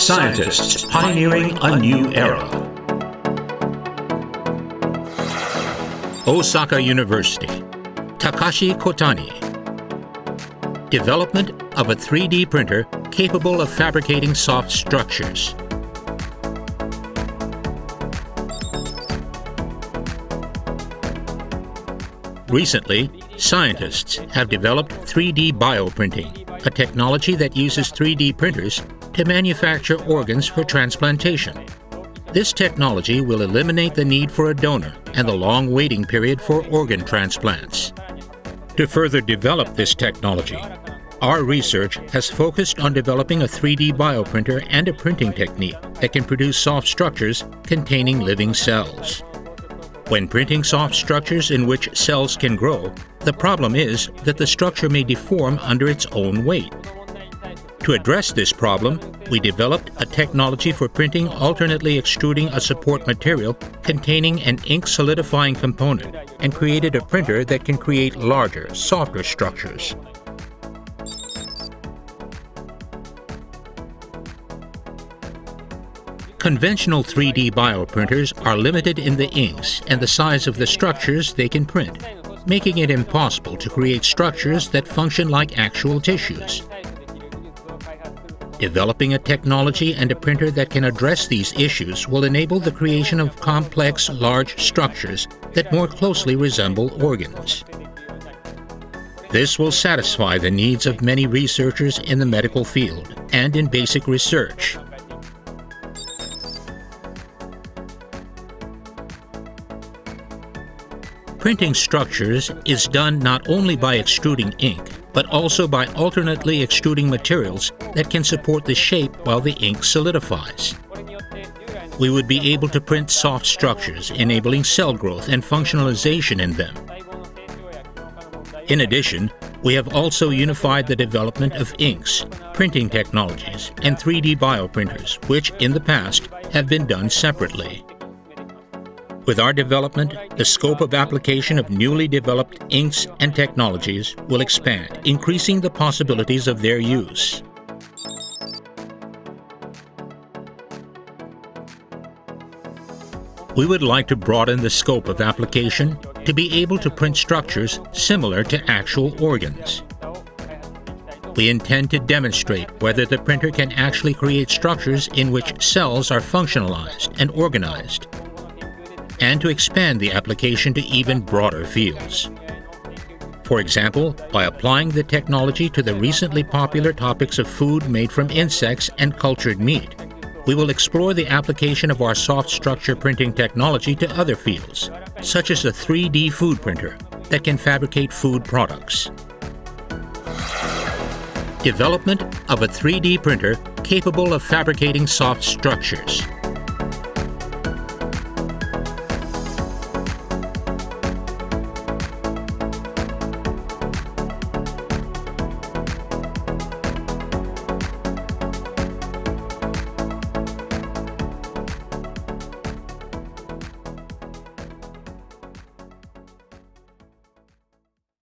Scientists pioneering a new era. Osaka University. Takashi Kotani. Development of a 3D printer capable of fabricating soft structures. Recently, scientists have developed 3D bioprinting, a technology that uses 3D printers to manufacture organs for transplantation. This technology will eliminate the need for a donor and the long waiting period for organ transplants. To further develop this technology, our research has focused on developing a 3D bioprinter and a printing technique that can produce soft structures containing living cells. When printing soft structures in which cells can grow, the problem is that the structure may deform under its own weight. To address this problem, we developed a technology for printing alternately extruding a support material containing an ink solidifying component and created a printer that can create larger, softer structures. Conventional 3D bioprinters are limited in the inks and the size of the structures they can print, making it impossible to create structures that function like actual tissues. Developing a technology and a printer that can address these issues will enable the creation of complex, large structures that more closely resemble organs. This will satisfy the needs of many researchers in the medical field and in basic research. Printing structures is done not only by extruding ink, but also by alternately extruding materials that can support the shape while the ink solidifies. We would be able to print soft structures, enabling cell growth and functionalization in them. In addition, we have also unified the development of inks, printing technologies, and 3D bioprinters, which in the past have been done separately. With our development, the scope of application of newly developed inks and technologies will expand, increasing the possibilities of their use. We would like to broaden the scope of application to be able to print structures similar to actual organs. We intend to demonstrate whether the printer can actually create structures in which cells are functionalized and organized, and to expand the application to even broader fields. For example, by applying the technology to the recently popular topics of food made from insects and cultured meat, we will explore the application of our soft structure printing technology to other fields, such as a 3D food printer that can fabricate food products. Development of a 3D printer capable of fabricating soft structures.